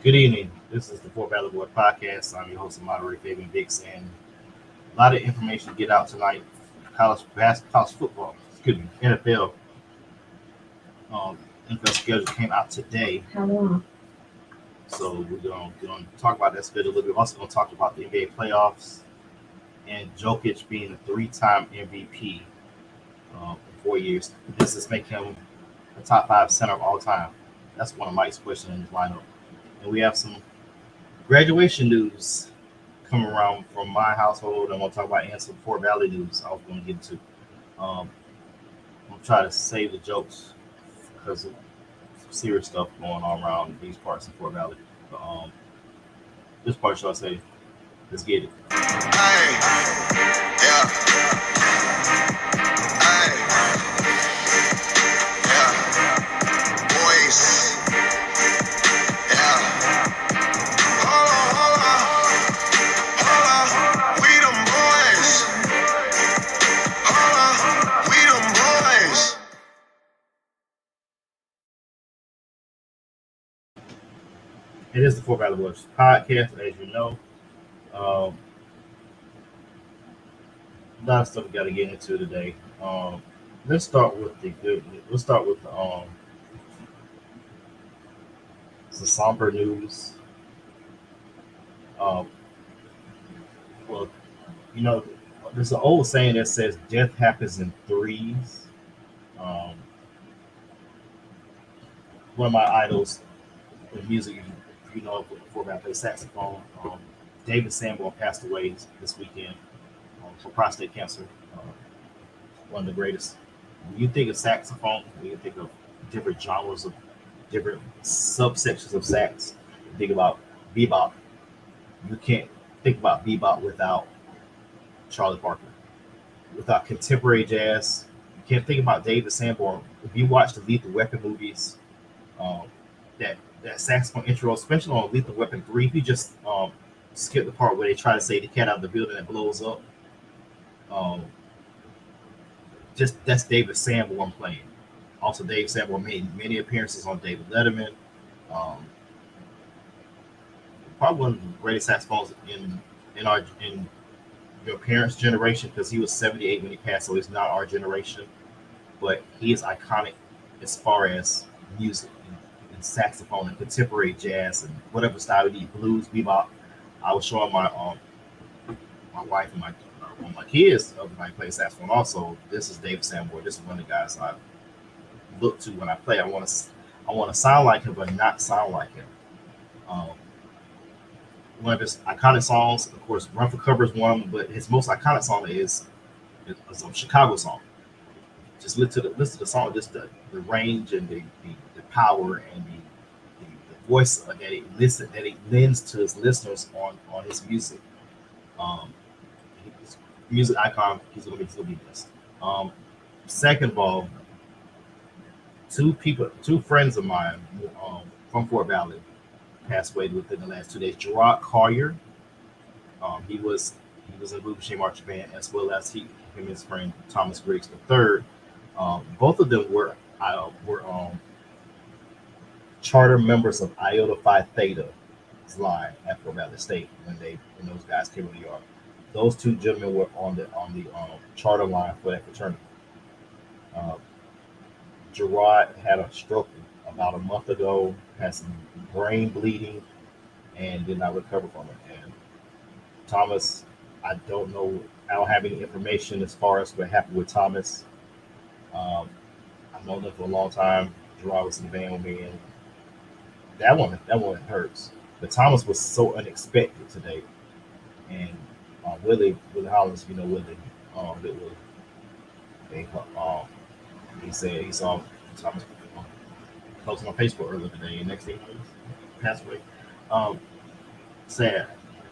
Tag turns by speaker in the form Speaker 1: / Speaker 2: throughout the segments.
Speaker 1: Good evening. This is the Fort Valley Board Podcast. I'm your host and moderator, Fabian Bix, and a lot of information to get out tonight. College football, excuse me, NFL schedule came out today. So we're gonna talk about that schedule a little bit. We're also gonna talk about the NBA playoffs and JOKIC being a three-time MVP in 4 years. This is making him a top five center of all time. That's one of Mike's questions in his lineup. And we have some graduation news coming around from my household. I'm going to talk about and some Fort Valley news I was going to get to. I'm going to try to save the jokes because of some serious stuff going on around these parts of Fort Valley. But this part, shall I say, let's get it. Hey, yeah. Hey, yeah. Boys. It is the Fort Valley Boys podcast, as you know. A lot of stuff we got to get into today. Let's start with the good. Let's start with the somber news. Well, you know, there's an old saying that says death happens in threes. One of my idols in music, you know, before I play saxophone, David Sanborn passed away this weekend for prostate cancer. One of the greatest. When you think of saxophone, when you think of different genres of different subsections of sax, you think about bebop. You can't think about bebop without Charlie Parker. Without contemporary jazz, you can't think about David Sanborn. If you watch the Lethal Weapon movies, that saxophone intro, especially on Lethal Weapon 3, if you just skip the part where they try to say the cat out of the building that blows up, just that's David Sanborn playing. Also, Dave Sanborn made many appearances on David Letterman. Probably one of the greatest saxophones in your parents' generation, because he was 78 when he passed, so he's not our generation. But he is iconic as far as music and saxophone and contemporary jazz and whatever style you need, blues, bebop. I was showing my wife and one of my kids everybody plays saxophone also. This is David Sanborn. This is one of the guys I look to when I play. I want to sound like him, but not sound like him. One of his iconic songs, of course, "Run for Cover" is one, but his most iconic song is a Chicago song. Just listen to the song, just the range and the power and the voice that it lends to his listeners on his music. He's a music icon. He's gonna be missed. Second of all, two friends of mine from Fort Valley passed away within the last 2 days. Gerard Collier, he was in the Blue Shea Marching Band, as well as him and his friend Thomas Griggs III. Both of them were charter members of Iota Phi Theta line at Fort Valley State when those guys came to New York. Those two gentlemen were on the charter line for that fraternity. Gerard had a stroke about a month ago, had some brain bleeding, and did not recover from it. And Thomas, I don't know. I don't have any information as far as what happened with Thomas. I've known him for a long time. Gerard was in the band with me, and that one hurts. But Thomas was so unexpected today, and Willie Hollins, you know Willie, he said he saw Thomas posting on Facebook earlier today, and next thing he passed away. Sad.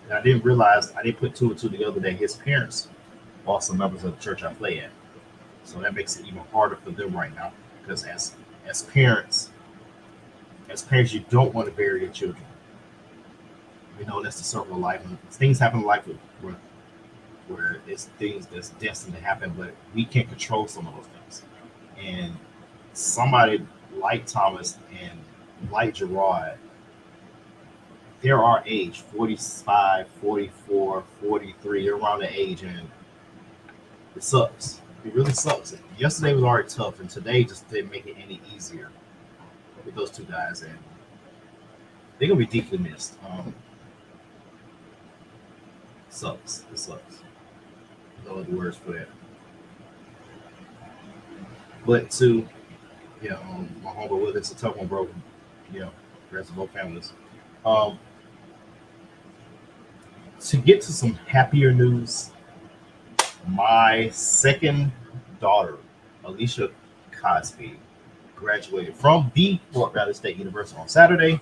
Speaker 1: And I didn't put two and two together that his parents are also members of the church I play at. So that makes it even harder for them right now, because as parents, you don't want to bury your children. We know that's the circle of life, and things happen in life where it's things that's destined to happen, but we can't control some of those things. And somebody like Thomas and like Gerard they're our age, 45, 44, 43. They're around the age, and it sucks. It really sucks. Yesterday was already tough, and today just didn't make it any easier with those two guys, and they're gonna be deeply missed. Sucks. It sucks. No other words for that. But to my homeboy, well, it's a tough one, bro. Rest of both families. Um, to get to some happier news, my second daughter, Alicia Cosby, graduated from the Fort Valley State University on Saturday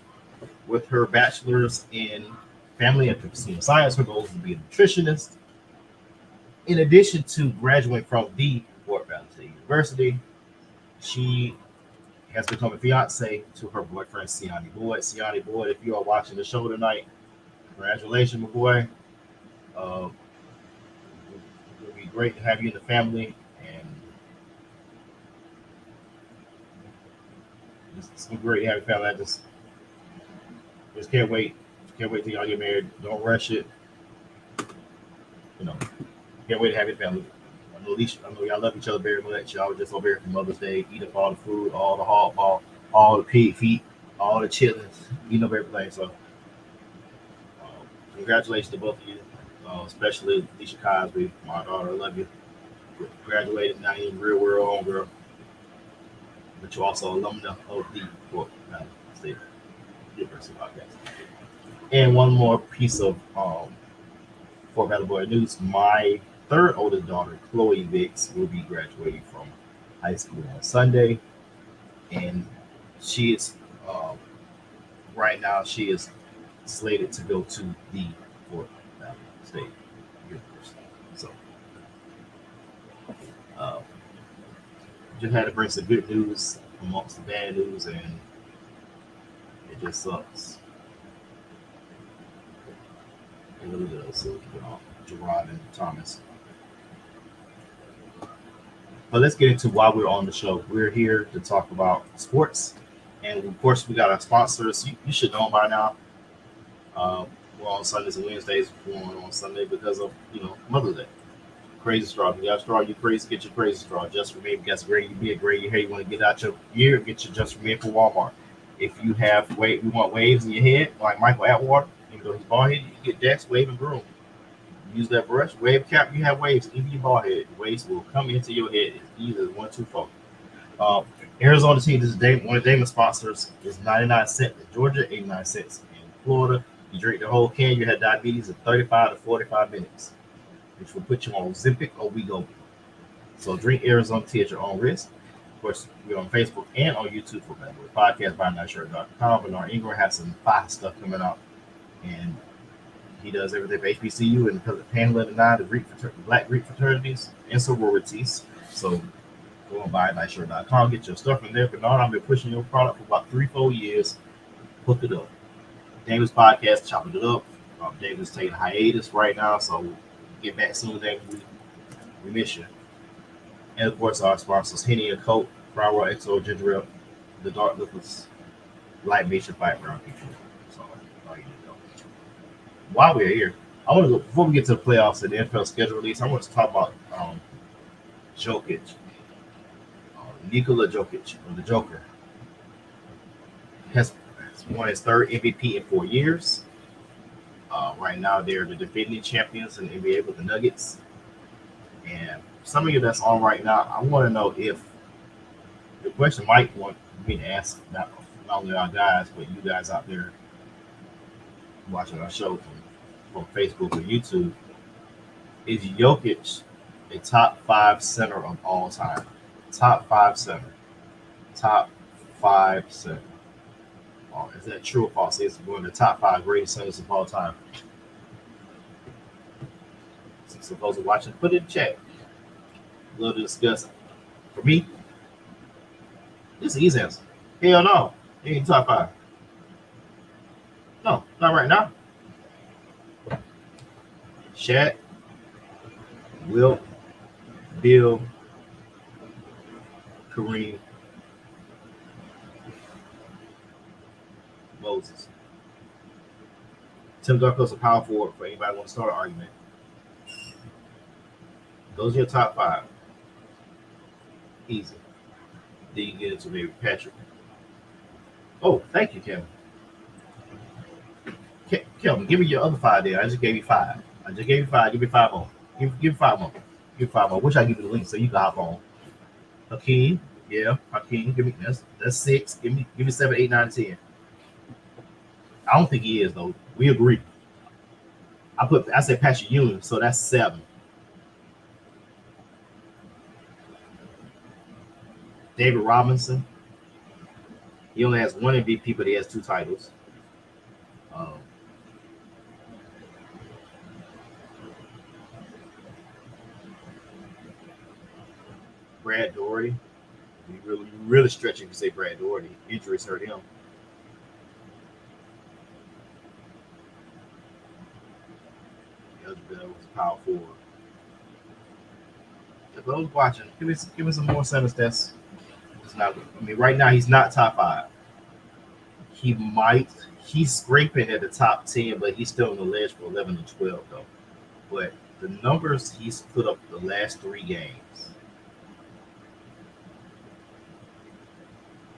Speaker 1: with her bachelor's in family and consumer science. Her goal is to be a nutritionist. In addition to graduating from the Fort Valley State University, she has become a fiance to her boyfriend, Siani Boyd. Siani Boyd, if you are watching the show tonight, congratulations, my boy. It would be great to have you in the family, and it's great to have your family. I just can't wait. Can't wait till y'all get married. Don't rush it. Can't wait to have your family. I know y'all love each other very much. Y'all were just over here for Mother's Day, eat up all the food, all the hardball, all the pig feet, all the chitlins, eating up everything. So, congratulations to both of you, especially Alicia Cosby, my daughter. I love you. Graduated, now you're in the real world, homegirl. But you're also alumna of the Fort Valley State University podcast. And one more piece of Fort Valley Boy news. My third oldest daughter, Chloe Vicks, will be graduating from high school on Sunday. And she is, right now, she is slated to go to the Fort Valley State University. So, just had to bring some good news amongst the bad news, and it just sucks. It really does. So, Gerard and Thomas. But let's get into why we're on the show. We're here to talk about sports, and of course, we got our sponsors. You should know them by now. We're on Sundays and Wednesdays. We're on Sunday because of Mother's Day. Crazy Straw. If you got a straw, you crazy, get your Crazy Straw. Just for me, guess great. You be a great. You want to get out your year, get your Just for Me from Walmart. If you have you want waves in your head, like Michael Atwater, even though he's bald headed, you get Dex, Wave, and Broom. Use that brush, wave cap. You have waves in your bald head. Waves will come into your head. It's either 1, 2, 4. Arizona team. This is one of Damon's sponsors. Is 99 cents in Georgia, 89 cents in Florida. You drink the whole can. You had diabetes in 35 to 45 minutes, which will put you on Ozempic or Wegovy. So drink Arizona tea at your own risk. Of course, we're on Facebook and on YouTube for that. Podcast by NightShirt.com. Bernard Ingram has some fire stuff coming out, and he does everything for HBCU and Panel 9, the Black Greek fraternities and sororities. So go on by NightShirt.com, get your stuff in there. Bernard, I've been pushing your product for about 3-4 years. Hook it up. David's podcast, chopping it up. David's taking hiatus right now, so we'll get back soon. David, we miss you. And of course, our sponsors, Henny and Coke, Friar XO, Ginger Ale, the Dark Liquids, Light Nation, Fight Brown people. So all you need to know. While we're here, I want to go before we get to the playoffs and the NFL schedule release. I want to talk about JOKIC, Nikola Jokic, or the Joker, has won his third MVP in 4 years. Right now, they're the defending champions in the NBA with the Nuggets. And some of you that's on right now, I want to know if the question Mike want me to ask, not only our guys, but you guys out there watching our show from Facebook or YouTube, is Jokic a top 5 center of all time? Top 5 center. Top 5 center. Oh, is that true or false? It's one of the top 5 greatest centers of all time. So those are watching, put it in chat. Love to discuss. For me, this is an easy answer. Hell no. He ain't top 5. No, not right now. Shaq, Wilt, Bill, Kareem, Moses. Tim Duncan's a power forward for anybody want to start an argument. Those are your top 5. Easy. Then you get into maybe Patrick. Oh, thank you, Kevin. Kevin, give me your other 5 there. I just gave you 5. I just gave you 5. Give me 5 more. Give 5 more. Give 5 more. Wish I give you the link so you can hop on. Hakeem, yeah, Hakeem. Give me that's 6. Give me 7, 8, 9, 10. I don't think he is though. We agree. I said Patrick Ewing, so that's 7. David Robinson. He only has 1 MVP, but he has 2 titles. Brad Daugherty. You really stretching if you say Brad Daugherty. Injuries hurt him. The other Bell was power forward. If those watching, give me some more center stats. It's not. I mean, right now he's not top 5. He's scraping at the top 10, but he's still on the ledge for 11 and 12 though. But the numbers he's put up the last 3 games.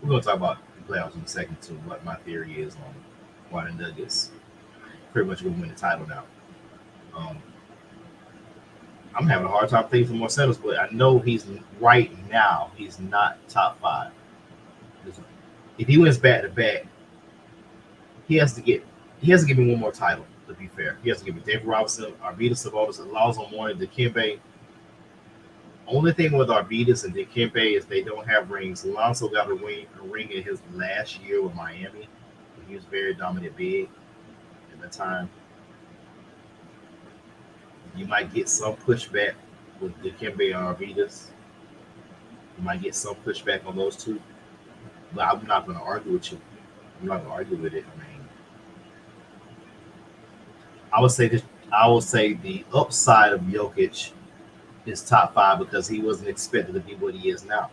Speaker 1: We're gonna talk about the playoffs in a second too. What my theory is on why the Nuggets pretty much gonna win the title now. I'm having a hard time thinking for more centers, but I know he's right now. He's not top 5. If he wins back to back, he has to give me one more title. To be fair, he has to give me David Robinson, Arvidas Sabonis, Alonzo Mourning, Dikembe. Only thing with Arvidas and Dikembe is they don't have rings. Alonzo got a ring in his last year with Miami. He was very dominant big at the time. You might get some pushback with Dikembe and Arvidas. You might get some pushback on those 2. But I'm not going to argue with you. I'm not going to argue with it. I mean, I would say the upside of Jokic is top 5 because he wasn't expected to be what he is now.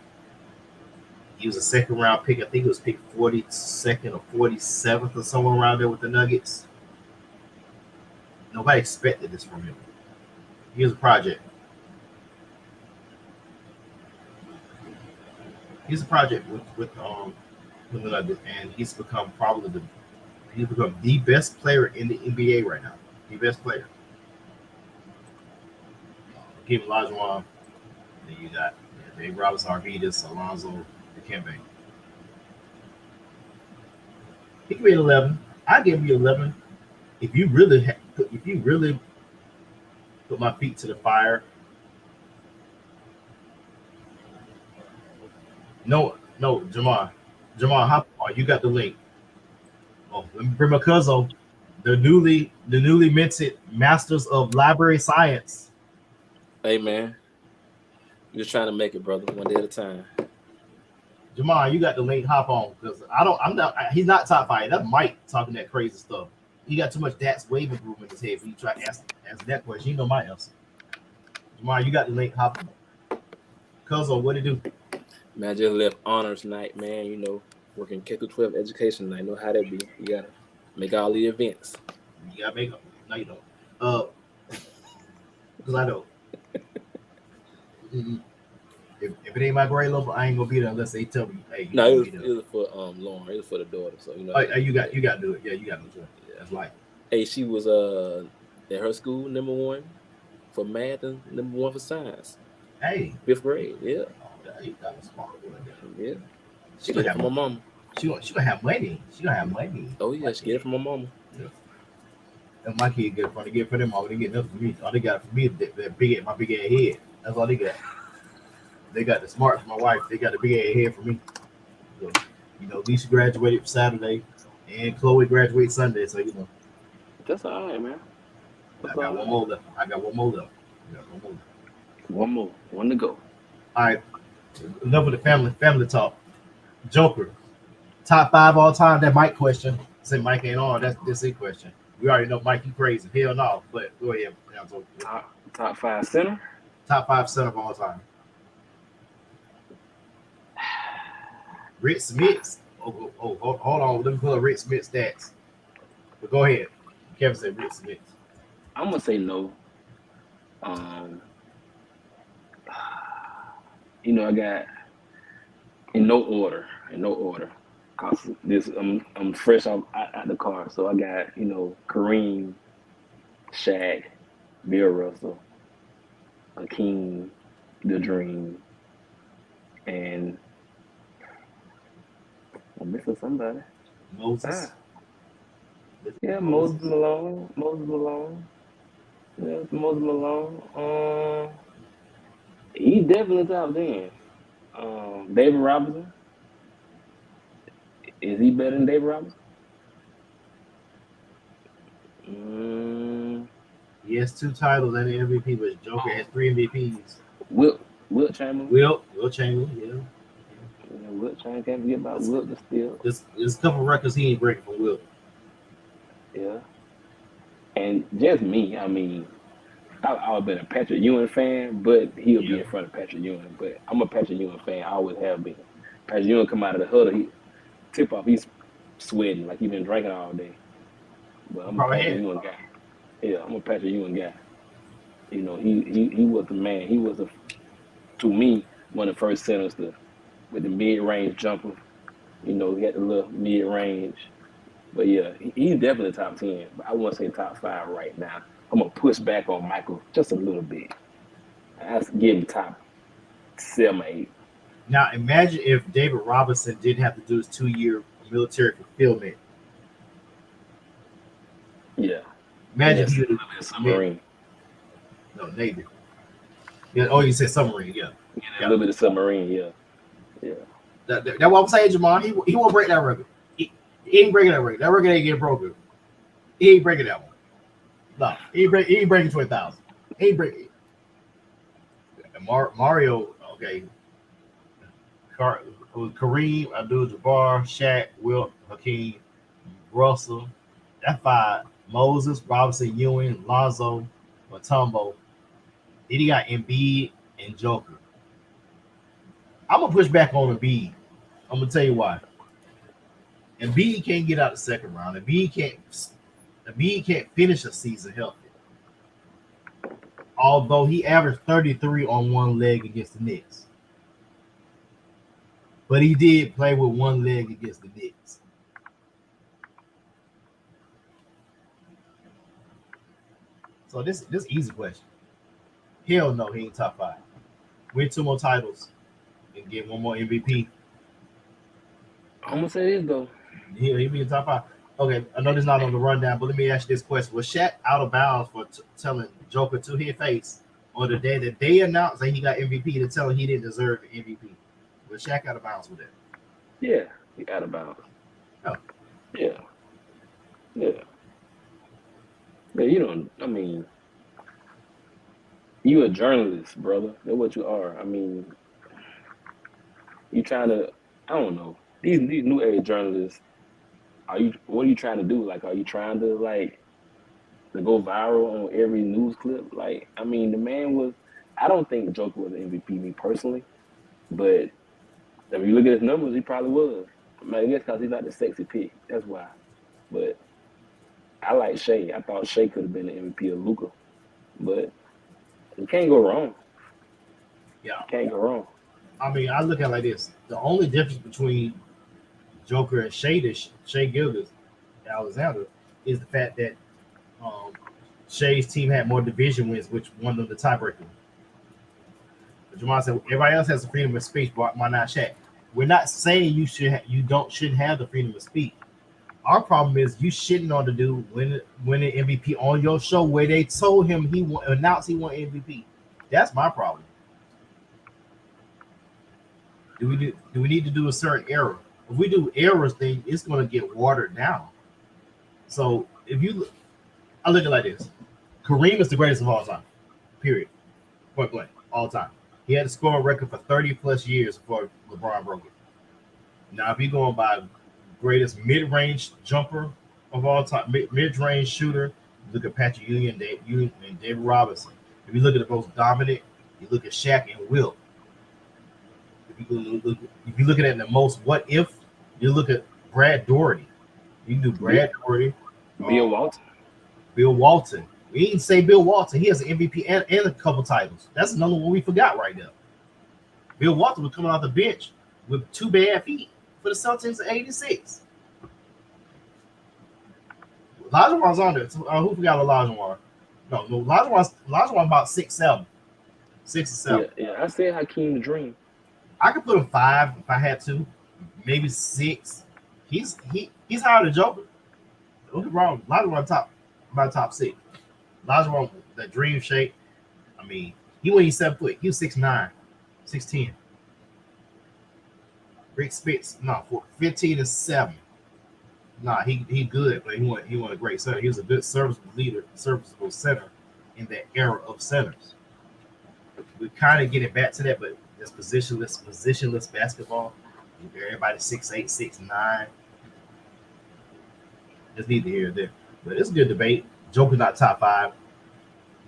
Speaker 1: He was a 2nd round pick. I think he was picked 42nd or 47th or somewhere around there with the Nuggets. Nobody expected this from him. He was a project. He's a project with the Nuggets, and he's become the best player in the NBA right now. The best player. Keep Olajuwon. Then you got Dave Robinson, Arvidas, Alonzo, Dikembe. He can be 11. I give you 11 if you really put my feet to the fire. No, Jamar, hop on. You got the link. Oh, let me bring my cousin. The newly minted Masters of Library Science.
Speaker 2: Hey man, you're just trying to make it, brother, one day at a time.
Speaker 1: Jamar, you got the link. Hop on because he's not top 5. That's Mike talking that crazy stuff. He got too much Dax wave improvement in his head. When you try to ask that question, you know my answer. Jamar, you got the link. Hop on. Cousin, what it do?
Speaker 2: Man, I just left honors night, man. You know, working K-12 education night. Know how that be. You gotta make all the events.
Speaker 1: You gotta make them. No, you don't. Because I know. If it ain't my grade level, I ain't gonna be there unless they tell me. Hey,
Speaker 2: no, it was for Lauren. It was for the daughter. So you know.
Speaker 1: You got to do it. Yeah, you got to do it. Yeah, that's like.
Speaker 2: Hey, she was at her school #1 for math and #1 for science.
Speaker 1: Hey.
Speaker 2: 5th grade. Yeah.
Speaker 1: You got a smart one.
Speaker 2: Yeah. She get it from my mama.
Speaker 1: She gonna have money. She gonna have money.
Speaker 2: Oh yeah, she get it from my mama.
Speaker 1: Yeah. And my kid get it from them. All they get nothing from me. All they got from me is my big ass head. That's all they got. They got the smart for my wife. They got the big ass head for me. So, you know, Lisa graduated Saturday, and Chloe graduated Sunday. So you know.
Speaker 2: That's all right, man.
Speaker 1: I got one more left.
Speaker 2: One more. One to go.
Speaker 1: All right. Enough of the family talk. Joker, top 5 all time. That Mike question. Say Mike ain't on. That's a question. We already know Mike, you crazy. Hell no. But go ahead.
Speaker 2: Top 5 center.
Speaker 1: Top 5 center of all time. Rick Smith. Oh, hold on. Let me pull up Rick Smith stats. But go ahead. Kevin said Knicks.
Speaker 2: I'm gonna say no. I got in no order. Cause this I'm fresh out the car, so I got Kareem, Shaq, Bill Russell, Hakeem, The Dream, and I'm missing somebody.
Speaker 1: Moses.
Speaker 2: Yeah, Moses Malone. Yeah, Moses Malone. He definitely top 10. David Robinson. Is he better than David Robinson?
Speaker 1: He has 2 titles and an MVP, but Joker has 3 MVPs.
Speaker 2: Wilt Chamberlain.
Speaker 1: Wilt Chamberlain, yeah.
Speaker 2: Wilt Chamberlain, can't forget about Wilt still.
Speaker 1: There's a couple records he ain't breaking from Wilt.
Speaker 2: Yeah. And just me, I mean, I've been a Patrick Ewing fan, but he'll be in front of Patrick Ewing. But I'm a Patrick Ewing fan. I always have been. Patrick Ewing come out of the huddle, he tip off, he's sweating like he's been drinking all day. But I'm a Patrick Ewing guy. Yeah, I'm a Patrick Ewing guy. He was the man. He was to me one of the first centers with the mid-range jumper. He had the little mid-range. But yeah, he's definitely top 10. But I wouldn't say top 5 right now. I'm gonna push back on Michael just a little bit. That's getting top 7 or 8.
Speaker 1: Now imagine if David Robinson didn't have to do his 2-year military fulfillment.
Speaker 2: Yeah.
Speaker 1: Imagine he would have
Speaker 2: been submarine.
Speaker 1: No, Navy. Yeah. Oh, you said submarine. Yeah.
Speaker 2: A little bit of submarine. Yeah.
Speaker 1: That's what I'm saying, Jamal. He won't break that record. He ain't breaking that record. That record ain't getting broken. He ain't breaking that one. No, he ain't breaking 20,000. He ain't breaking. Mario, okay. Kareem, Abdul-Jabbar, Shaq, Wilt, Hakeem, Russell. That 5. Moses, Robinson, Ewing, Lonzo, Mutombo. Then he got Embiid and Joker. I'm gonna push back on Embiid. I'm gonna tell you why. Embiid can't get out the second round. Embiid can't finish a season healthy. Although he averaged 33 on one leg against the Knicks. But he did play with one leg against the Knicks. So this easy question. Hell no, he ain't top 5. Win 2 more titles and get 1 more MVP.
Speaker 2: I'm gonna say this though.
Speaker 1: He'll be in top 5. Okay, I know this is not on the rundown, but let me ask you this question: was Shaq out of bounds for telling Joker to his face on the day that they announced that he got MVP to tell him he didn't deserve the MVP? Was Shaq out of bounds with that?
Speaker 2: Yeah, he out of bounds.
Speaker 1: Oh.
Speaker 2: Yeah. But I mean, you a journalist, brother. That's what you are. I mean, you trying to, I don't know. These new age journalists, what are you trying to do? Like, are you trying to to go viral on every news clip? Like, I mean, the man I don't think Joker was an MVP, me personally, but if you look at his numbers, he probably was. I guess because he's not the sexy pick. That's why. But I like Shea. I thought Shea could have been the MVP of Luka. But you can't go wrong.
Speaker 1: Yeah.
Speaker 2: Can't go wrong.
Speaker 1: I mean, I look at it like this. The only difference between Joker and Shea Gilgeous-Alexander is the fact that Shea's team had more division wins, which won them the tiebreaker. Jamal said everybody else has the freedom of speech, but why not Shaq? We're not saying you shouldn't have the freedom of speech. Our problem is you shitting on the dude winning MVP on your show where they told him announced he won MVP. That's my problem. Do we need to do a certain error? If we do errors, then it's going to get watered down. So I look at it like this: Kareem is the greatest of all time. Period. Point blank, all time. He had a scoring record for 30 plus years before LeBron broke it. Now, if you're going by greatest mid-range jumper of all time, mid-range shooter, you look at Patrick Ewing and David Robinson. If you look at the most dominant, you look at Shaq and Wilt. If you look at it in the most what if, you look at Brad Doherty. You can do Brad Doherty.
Speaker 2: Bill Walton.
Speaker 1: Bill Walton. We didn't say Bill Walton. He has an MVP and a couple titles. That's another one we forgot right now. Bill Walton was coming off the bench with 2 bad feet for the Celtics in '86. Olajuwon's on there. Who forgot Olajuwon? No, Olajuwon's about 6'7", 6 or 7.
Speaker 2: Yeah. I said Hakeem the Dream.
Speaker 1: I could put him 5 if I had to, maybe 6. He's higher than Joker. Don't get wrong. Olajuwon top 6. Olajuwon, that dream shape. I mean, he wasn't 7 foot. He was 6'9", 6'10". Rick Spitz, no, 15 and 7. Nah, he good, but he wasn't a great center. He was a good serviceable leader, serviceable center in that era of centers. We're kind of getting back to that, but it's positionless basketball. Everybody's 6'8", 6'9". Just neither here or there. But it's a good debate. Joker's not top 5.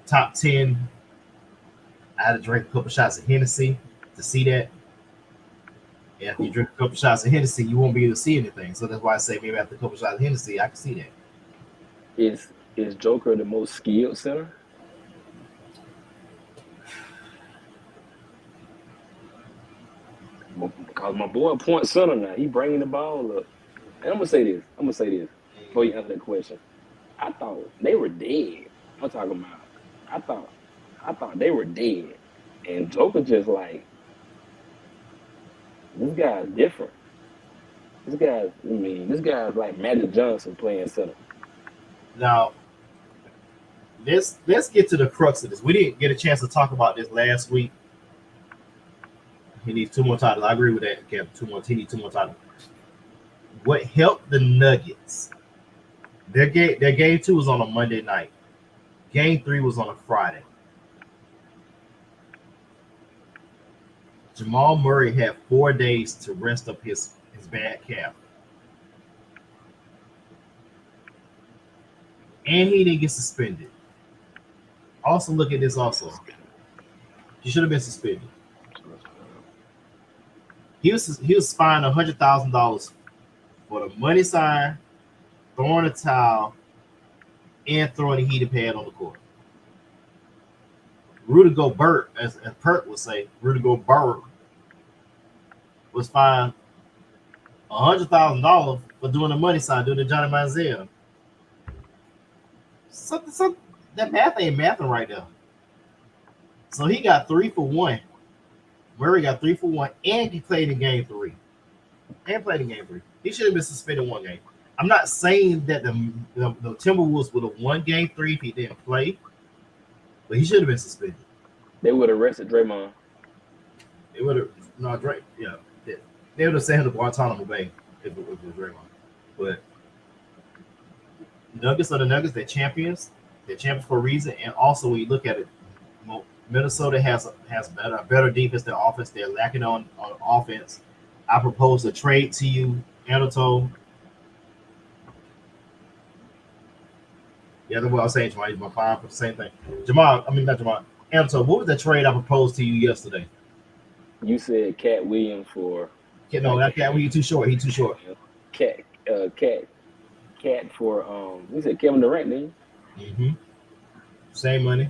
Speaker 1: Top 10. I had to drink a couple shots of Hennessy to see that. And if you drink a couple shots of Hennessy, you won't be able to see anything. So that's why I say maybe after a couple shots of Hennessy, I can see that.
Speaker 2: Is Joker the most skilled center? Because my boy point center now, he bringing the ball up. And I'm gonna say this before you answer that question. I thought they were dead. I'm talking about. I thought they were dead, and Joker just like, this guy's different. This guy's like Magic Johnson playing center.
Speaker 1: Now, let's get to the crux of this. We didn't get a chance to talk about this last week. He needs 2 more titles. I agree with that, Kevin. He needs 2 more titles. What helped the Nuggets? Their game 2 was on a Monday night. Game 3 was on a Friday. Jamal Murray had 4 days to rest up his bad calf. And he didn't get suspended. Also, look at this also. He should have been suspended. He was fined $100,000 for the money sign, throwing a towel, and throwing a heated pad on the court. Rudy Gobert, as Perk would say, Rudy Gobert was fined $100,000 for doing the money sign, doing the Johnny Manziel. Something that math ain't mathing right now. So he got 3 for 1. Murray got 3 for 1, and he played in game 3. He should have been suspended 1 game. I'm not saying that the Timberwolves would have won game 3 if he didn't play, but he should have been suspended.
Speaker 2: They would have arrested Draymond.
Speaker 1: They would have They would have sent him to Guantanamo Bay if it was Draymond. But Nuggets are the Nuggets. They're champions. They're champions for a reason. And also, when you look at it, Minnesota has a better defense than offense. They're lacking on offense. I propose a trade to you, Anatole. Yeah, that's what I was saying, Jamal. He's my fine for the same thing. Not Jamal. Anatole, what was the trade I proposed to you yesterday?
Speaker 2: You said Cat Williams for.
Speaker 1: No, that Cat Williams too short. He's too short.
Speaker 2: Cat for we said Kevin Durant, didn't you?
Speaker 1: Mm-hmm. Same money.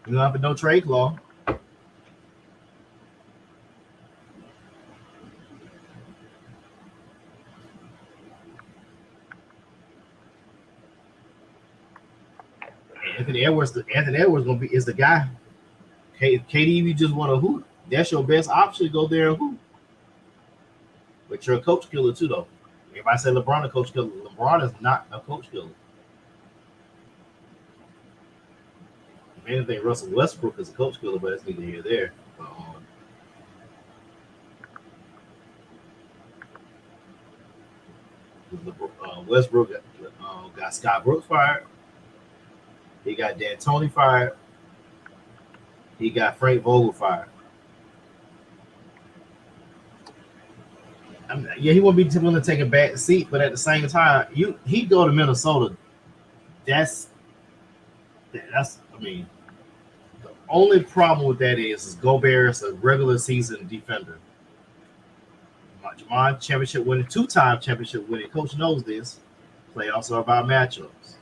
Speaker 1: You don't have no trade clause. Anthony Edwards is the guy. KD, you just want to hoop. That's your best option. Go there and hoop. But you're a coach killer too, though. Everybody say LeBron a coach killer. LeBron is not a coach killer. If anything, Russell Westbrook is a coach killer, but it's neither here nor there. Westbrook got Scott Brooks fired. He got D'Antoni fired. He got Frank Vogel fired. He won't be willing to take a back seat, but at the same time, he'd go to Minnesota. only problem with that is Gobert is a regular season defender. Jamon, championship winning, 2-time championship winning coach knows this. Playoffs are about matchups.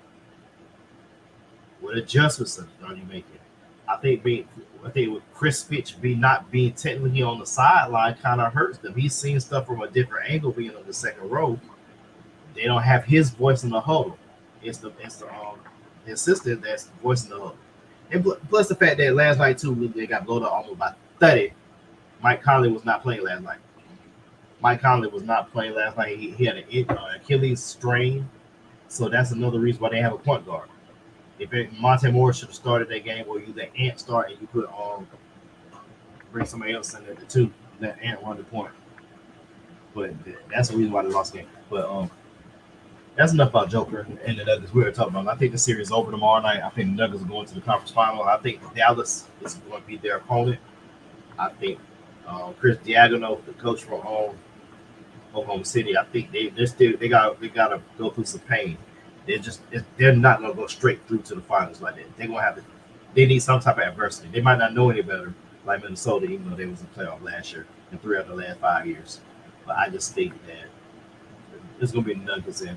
Speaker 1: What adjustments are you making? I think with Chris Fitch not being technically on the sideline kind of hurts them. He's seeing stuff from a different angle being on the second row. They don't have his voice in the huddle. It's the assistant that's voicing the huddle. And plus the fact that last night too they got blown up almost by 30. Mike Conley was not playing last night. He had an Achilles strain, so that's another reason why they have a point guard. If Monte Morris should have started that game, or you let Ant start and you put bring somebody else in there too, let Ant run the point. But that's the reason why they lost the game. But that's enough about Joker and the Nuggets. We were talking about. I think the series is over tomorrow night. I think the Nuggets are going to the conference final. I think Dallas is going to be their opponent. I think Chris Diagono, the coach from Oklahoma City, I think they gotta go through some pain. They're not gonna go straight through to the finals like that. They're gonna have to. They need some type of adversity. They might not know any better, like Minnesota, even though they was in the playoff last year and 3 out of the last 5 years. But I just think that it's gonna be Nuggets and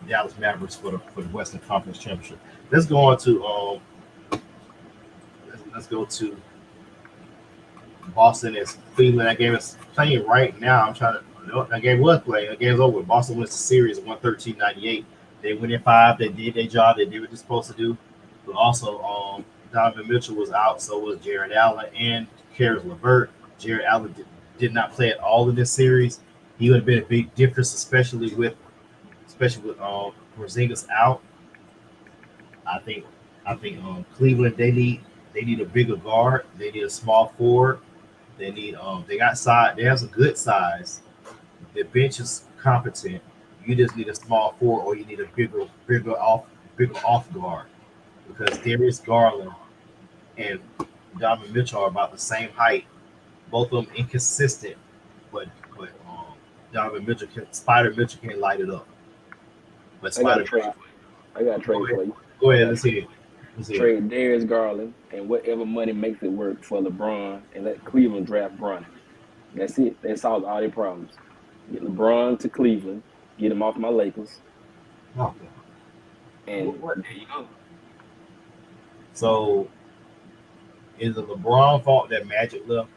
Speaker 1: Dallas Mavericks for the Western Conference Championship. Let's go on to let's go to Boston and Cleveland. That game is playing right now. That game was playing. The game's over. Boston wins the series 113-98. They win in 5. They did their job. They did what they're supposed to do. But also, Donovan Mitchell was out. So was Jared Allen and Karis LeVert. Jared Allen did not play at all in this series. He would have been a big difference, especially with Porzingis out. I think Cleveland they need a bigger guard. They need a small forward. They need they got size. They have some good size. Their bench is competent. You just need a small forward, or you need a bigger off guard, because Darius Garland and Donovan Mitchell are about the same height. Both of them inconsistent, but Donovan Mitchell Spider Mitchell can light it up. But
Speaker 2: I got a trade for you.
Speaker 1: Go ahead. Let's see it.
Speaker 2: Trade Darius Garland and whatever money makes it work for LeBron, and let Cleveland draft Bronny. That's it. That solves all their problems. Get LeBron to Cleveland, get him off my Lakers.
Speaker 1: Okay.
Speaker 2: And there you go.
Speaker 1: So, is it LeBron's fault that Magic left?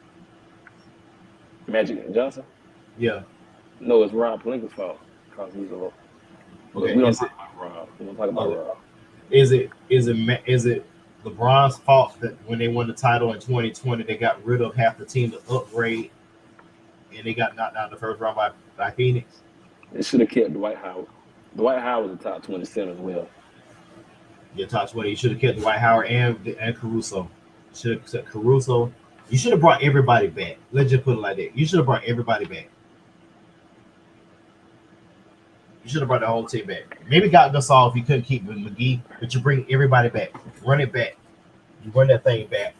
Speaker 2: Magic Johnson?
Speaker 1: Yeah.
Speaker 2: No, it's Rob Pelinka's fault because he's a.
Speaker 1: Okay.
Speaker 2: We don't talk about Rob. We don't talk about Rob.
Speaker 1: Is it LeBron's fault that when they won the title in 2020, they got rid of half the team to upgrade, and they got knocked out in the first round by Phoenix?
Speaker 2: They should have kept Dwight Howard. Dwight Howard was the top 20 center as well.
Speaker 1: Yeah, top 20. You should have kept Dwight Howard and Caruso. Should have kept Caruso. You should have brought everybody back. Let's just put it like that. You should have brought everybody back. You should have brought the whole team back. Maybe got Gasol if you couldn't keep McGee, but you bring everybody back. Run it back. You run that thing back.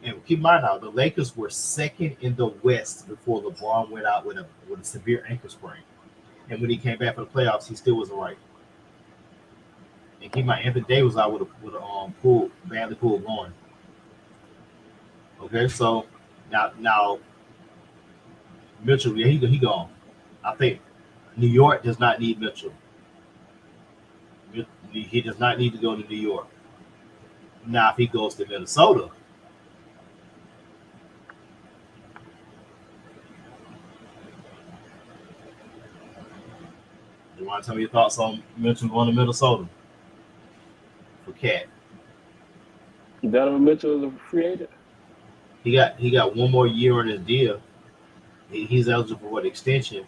Speaker 1: And keep in mind now, the Lakers were second in the West before LeBron went out with a severe ankle sprain. And when he came back for the playoffs, he still wasn't right. And keep in mind, Anthony Davis out with a badly pulled groin. Okay, so now Mitchell, yeah, he gone. I think New York does not need Mitchell. He does not need to go to New York. Now, if he goes to Minnesota, you want to tell me your thoughts on Mitchell going to Minnesota for Cat?
Speaker 2: Donovan Mitchell is a free agent.
Speaker 1: He got one more year on his deal. He's eligible for an extension,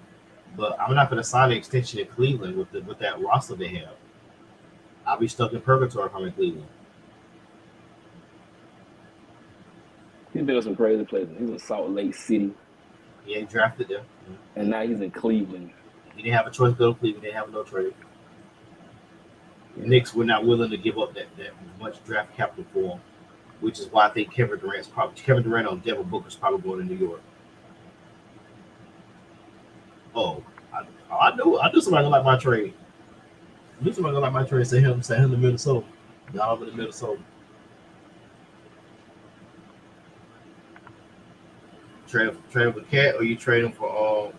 Speaker 1: but I'm not going to sign an extension in Cleveland with that roster they have. I'll be stuck in purgatory if I'm in Cleveland.
Speaker 2: He's been in some crazy places. He's in Salt Lake City.
Speaker 1: He ain't drafted there.
Speaker 2: And now he's in Cleveland.
Speaker 1: He didn't have a choice to go to Cleveland. They didn't have no trade. The Knicks were not willing to give up that much draft capital for him, which is why I think Kevin Durant or Devin Booker's probably going to New York. Oh, I knew somebody gonna like my trade. I knew somebody gonna like my trade. Send him to Minnesota. Y'all over to Minnesota. Trade for Cat, or you trade him for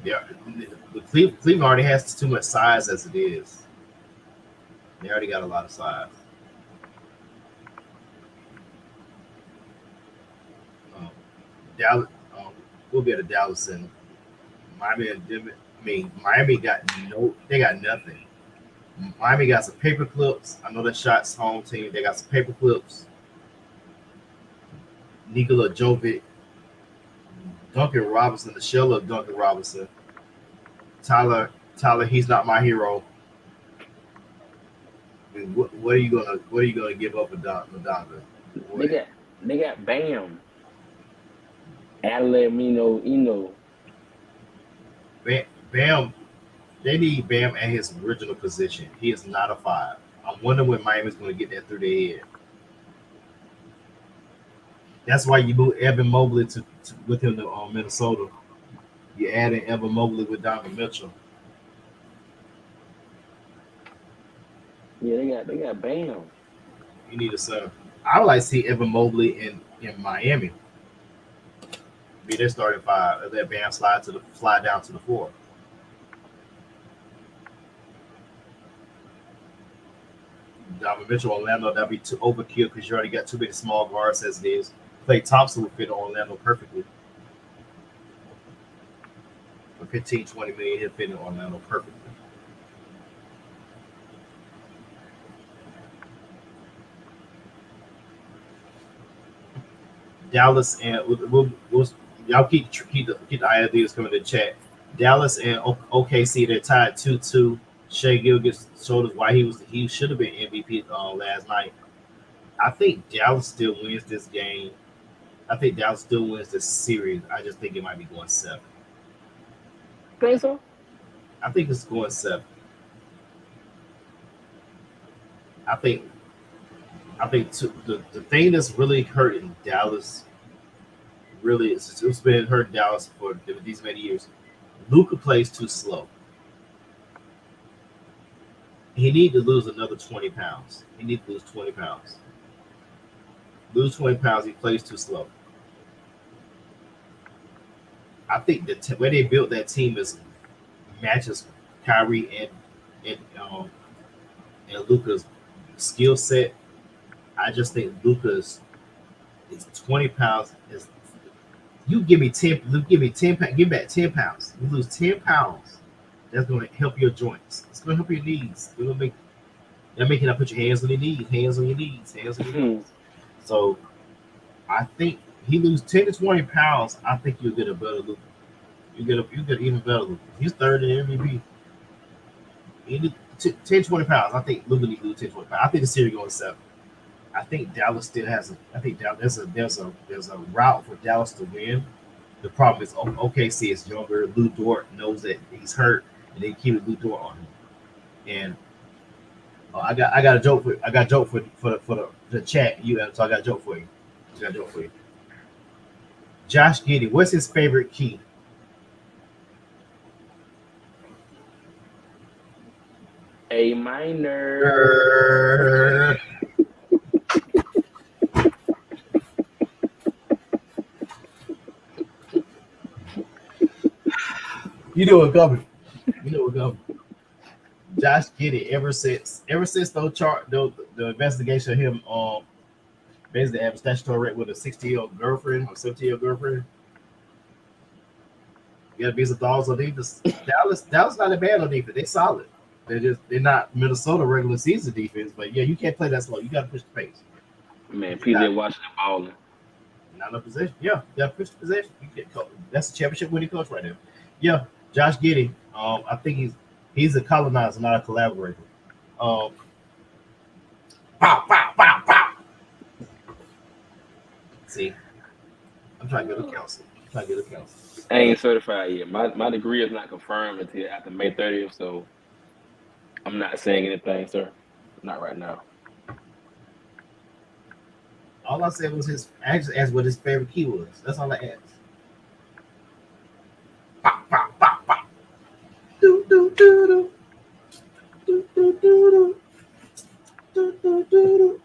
Speaker 1: yeah. Cleveland already has too much size as it is. They already got a lot of size. Um, Dallas, we'll be at a Dallas and Miami. I mean, Miami got they got nothing. Miami got some paper clips. I know the shots home team. They got some paper clips. Nikola Jovic, Duncan Robinson, the shell of Duncan Robinson. Tyler, he's not my hero. I mean, what are you gonna give up for Donovan?
Speaker 2: They got Bam. Adelamino.
Speaker 1: Bam, they need Bam at his original position. He is not a five. I wonder when Miami's going to get that through their head. That's why you move Evan Mobley with him to Minnesota. You add in Evan Mobley with Donovan Mitchell.
Speaker 2: Yeah, they got Bam.
Speaker 1: You need a center. I would like to see Evan Mobley in Miami. Be their starting five. And let Bam slide down to the four. Donovan Mitchell, Orlando, that'd be too overkill because you already got too many small guards as it is. Klay Thompson would fit Orlando perfectly. For 15, 20 million, he'll fit in Orlando perfectly. Dallas and we'll y'all keep the ideas coming to chat. Dallas and OKC, they're tied 2-2. Shea Gilgeous showed us why he should have been MVP last night. I think Dallas still wins this game. I think Dallas still wins this series. I just think it might be going 7.
Speaker 2: Think so?
Speaker 1: I think it's going 7. I think the thing that's really hurting Dallas really it's been hurting Dallas for these many years. Luka plays too slow. He need to lose another 20 pounds. He need to lose 20 pounds. Lose 20 pounds. He plays too slow. I think the way they built that team is matches Kyrie and Luka's skill set. I just think Luka's is 20 pounds. You give me 10. Give me 10. Give back 10 pounds. You lose 10 pounds. That's going to help your joints. It's going to help your knees. It's going to make you not put your hands on your knees. Hands on your knees. Hands on your knees. So I think he lose 10 to 20 pounds. I think you'll get a better Luka. You get even better Luka. He's third in MVP. He need 10, 20 pounds. I think Luka needs to lose 10, 20 pounds. I think the series going 7. I think Dallas still has I think there's a route for Dallas to win. The problem is OKC is younger. Lou Dort knows that he's hurt, and they keep Lou Dort on him. And I got a joke for the chat. So I got a joke for you. Josh Giddey, what's his favorite key?
Speaker 2: A minor.
Speaker 1: You know what coming. Josh Giddey, ever since the investigation of him basically having statutory rape with a 60-year-old girlfriend or 70-year-old girlfriend. You gotta be some dogs on defense. Dallas not a bad on defense. They solid. They're not Minnesota regular season defense, but yeah, you can't play that slow. You gotta push the pace.
Speaker 2: Man, PJ Washington balling.
Speaker 1: Not in a possession. Yeah, you gotta push the possession. That's a championship winning coach right there. Yeah, Josh Giddey. I think he's a colonizer, not a collaborator. Pow, pow, pow, pow. See, I'm trying to get a counsel.
Speaker 2: I ain't certified yet. My degree is not confirmed until after May 30th, so I'm not saying anything, sir. Not right now.
Speaker 1: All I said was I just asked what his favorite key was. That's all I asked. Pow, pow, pow, pow. Do, do, do, do. Do, do, do, do. Do, do, do, do.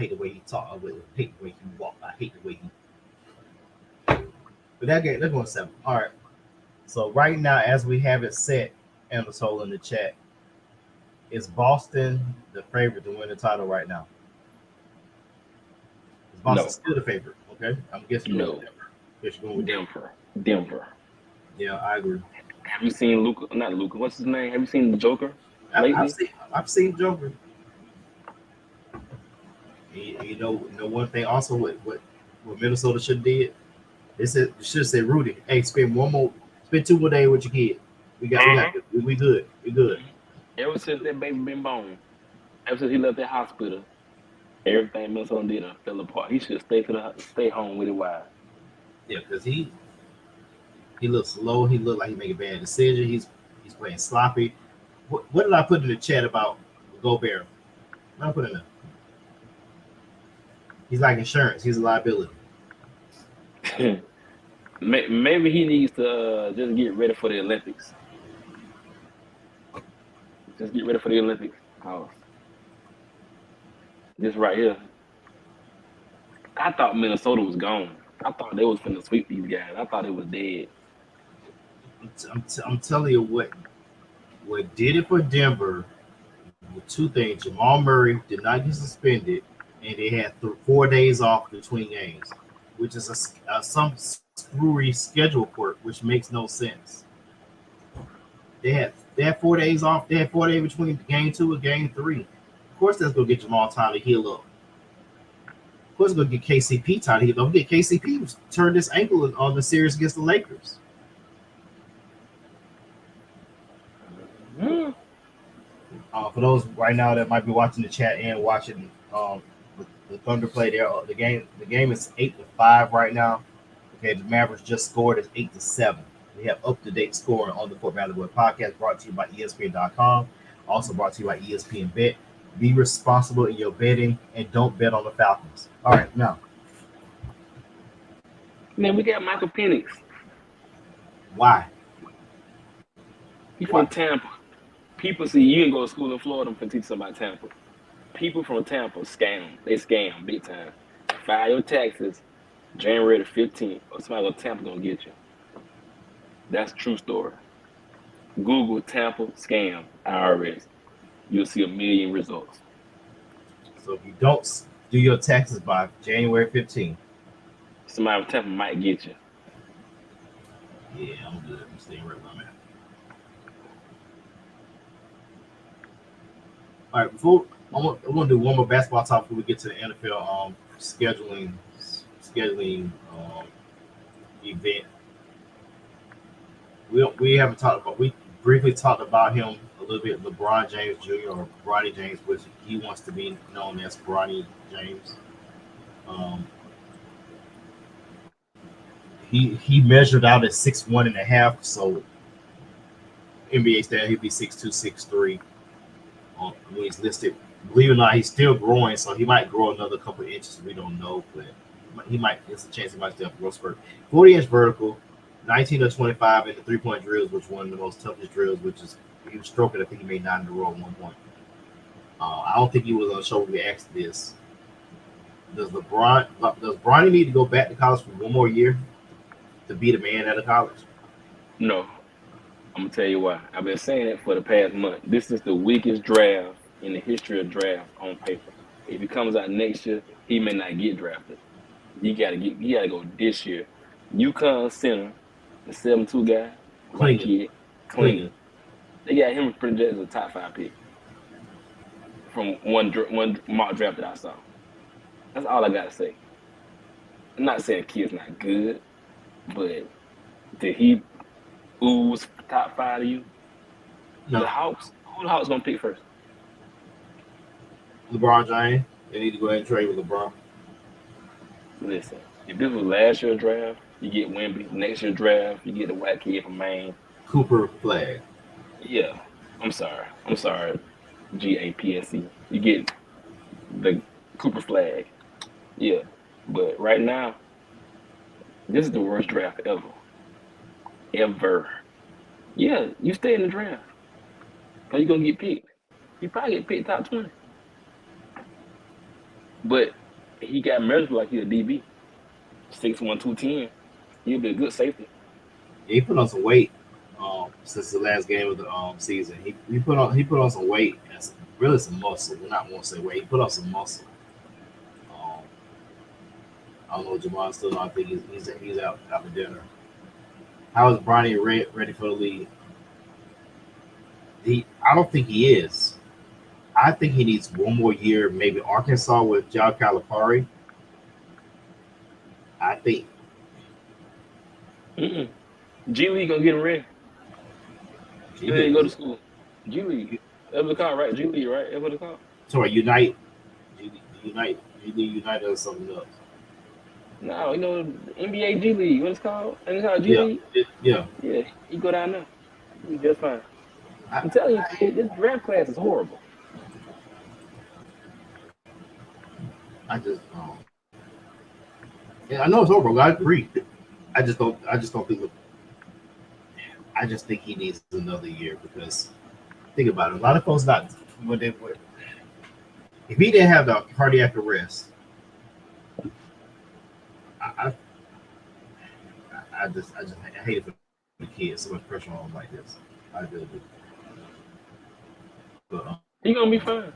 Speaker 1: hate the way he talk. I hate the way he walk. I hate the way he. But that game, they're going 7. All right. So right now, as we have it set, and the soul in the chat, is Boston the favorite to win the title right now? Is Boston still the favorite? Okay, I'm guessing you're going with Denver. Guess you're going with
Speaker 2: Denver.
Speaker 1: Yeah, I agree.
Speaker 2: Have you seen Luka? Not Luka. What's his name? Have you seen the Joker lately?
Speaker 1: I've seen Joker. You know one thing also what Minnesota should have did. They should have said, Rudy, hey, spend 2 more days with your kid. We good.
Speaker 2: Ever since that baby been born, ever since he left that hospital, everything Minnesota did fell apart. He should stay home with his wife.
Speaker 1: Yeah, because he looks slow. He looked like he making bad decisions. He's playing sloppy. What did I put in the chat about Gobert? What did I put in there? He's like insurance. He's a liability.
Speaker 2: Maybe he needs to just get ready for the Olympics. Just get ready for the Olympics. This right here. I thought Minnesota was gone. I thought they was finna sweep these guys. I thought it was dead.
Speaker 1: I'm telling you what did it for Denver were 2 things. Jamal Murray did not get suspended, and they had 4 days off between games, which is some screwy schedule quirk, which makes no sense. They had 4 days off. They had 4 days between game 2 and game 3. Of course, that's gonna get Jamal time to heal up. Of course, it's gonna get KCP time to heal up. Get KCP turned his ankle on the series against the Lakers. For those right now that might be watching the chat and watching the Thunder play there, the game is 8-5 right now. Okay, the Mavericks just scored. It's 8-7. We have up-to-date scoring on the Court Valley Boy podcast, brought to you by ESPN.com. Also brought to you by ESPN Bet. Be responsible in your betting and don't bet on the Falcons. All right, now.
Speaker 2: Man, we got Michael Penix.
Speaker 1: Why?
Speaker 2: He's from Tampa. People see you can go to school in Florida and teach somebody Tampa. People from Tampa scam. They scam big time. File your taxes January the 15th, or somebody from Tampa gonna get you. That's a true story. Google Tampa scam IRS. You'll see 1 million results.
Speaker 1: So if you don't do your taxes by January 15th,
Speaker 2: somebody from Tampa might get you.
Speaker 1: Yeah, I'm good. I'm staying right where I'm at. All right, before I want to do one more basketball talk before we get to the NFL scheduling event. We haven't talked about. We briefly talked about him a little bit. LeBron James Jr. or Bronny James, which he wants to be known as Bronny James. He measured out at 6'1.5", so NBA standard he'd be 6'2", 6'3". When he's listed, believe it or not, he's still growing, so he might grow another couple of inches. We don't know, but he might. There's a chance he might still have a growth spurt. 40-inch vertical, 19 of 25 in the 3-point drills, which one of the most toughest drills. Which is he was stroking. I think he made 9 in a row at one point. I don't think he was on the show when we asked this. Does Bronny need to go back to college for 1 more year to be the man out of college?
Speaker 2: No. I'm gonna tell you why. I've been saying it for the past month. This is the weakest draft in the history of draft on paper. If he comes out next year, he may not get drafted. You gotta go this year. UConn center, the 7'2" guy, white kid, Clingan. They got him projected as a top 5 pick from one mock draft that I saw. That's all I gotta say. I'm not saying kid's not good, but did he ooze top 5 to you? No. The Hawks? Who the Hawks gonna pick first?
Speaker 1: LeBron James. They need to go ahead and trade with LeBron.
Speaker 2: Listen, if this was last year's draft, you get Wemby. Next year's draft, you get the white kid from Maine.
Speaker 1: Cooper Flag.
Speaker 2: Yeah. I'm sorry. GAPSE. You get the Cooper Flag. Yeah. But right now, this is the worst draft ever. Yeah, you stay in the draft. How you gonna get picked? You probably get picked top 20. But he got measured like he's a DB, 6'1", 210. He'll be a good safety.
Speaker 1: Yeah, he put on some weight since the last game of the season. He put on some weight and really some muscle. We're not going to say weight. He put on some muscle. Um, I don't know if Jamon's still on. I think he's out for dinner. How is Bronny ready for the league? I don't think he is. I think he needs one more year, maybe Arkansas with John Calipari. I think
Speaker 2: Mm-mm. G League gonna get him ready.
Speaker 1: he
Speaker 2: He ready to
Speaker 1: did.
Speaker 2: go to school. G League. That was called, right? G League, right? That's what it's called.
Speaker 1: So Unite, Unite or something else.
Speaker 2: No, the NBA G League. What it's called? And it's called G
Speaker 1: Yeah,
Speaker 2: League.
Speaker 1: yeah.
Speaker 2: Yeah, he go down there. He just fine.
Speaker 1: I,
Speaker 2: I'm telling you, kid, this draft class is horrible.
Speaker 1: I just, yeah, I know it's horrible. I agree. I just don't think. I just think he needs another year because think about it. A lot of folks not when they were. If he didn't have the cardiac arrest, I, I hate it for the kids. So much pressure on him like this. I really do. But
Speaker 2: He gonna be fine.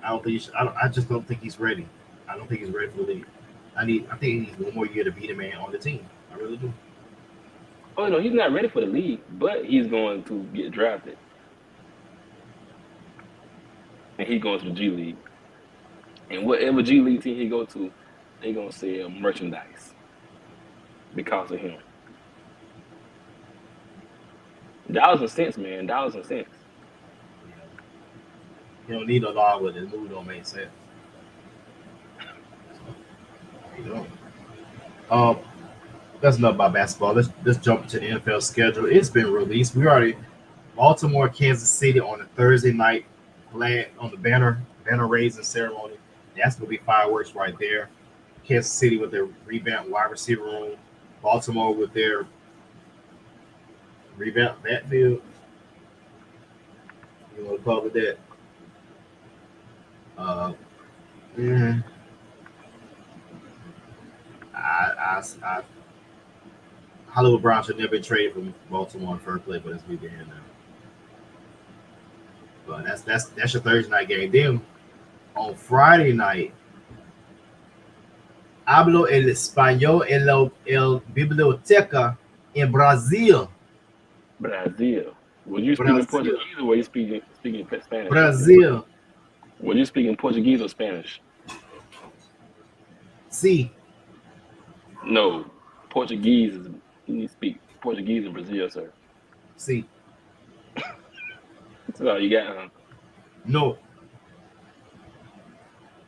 Speaker 1: I don't think. He should, I just don't think he's ready. I don't think he's ready for the league. I think he needs one more year to be the man on the team. I really do.
Speaker 2: Oh no, he's not ready for the league, but he's going to get drafted, and he's going to the G League. And whatever G League team he go to, they gonna sell merchandise because of him. Dollars and cents, man. Dollars and cents.
Speaker 1: You know, he don't need a law, but his move don't make sense. So, you know. Um, that's enough about basketball. Let's jump to the NFL schedule. It's been released. We already Baltimore, Kansas City on a Thursday night flag on the banner raising ceremony. That's gonna be fireworks right there. Kansas City with their revamped wide receiver room. Baltimore with their revamped backfield. You want to call it that? Uh, mm, I Hollywood Brown should never been traded from Baltimore in first place, but it's we there now. But that's your Thursday night game. Then on Friday night, hablo el español en el biblioteca en Brasil.
Speaker 2: Brazil. Was you speaking
Speaker 1: Brasil.
Speaker 2: Portuguese or were you speaking Spanish?
Speaker 1: Brasil.
Speaker 2: Were you speaking Portuguese or Spanish?
Speaker 1: See,
Speaker 2: No, Portuguese is you need to speak Portuguese in Brazil, sir.
Speaker 1: see.
Speaker 2: That's all you got, huh?
Speaker 1: No.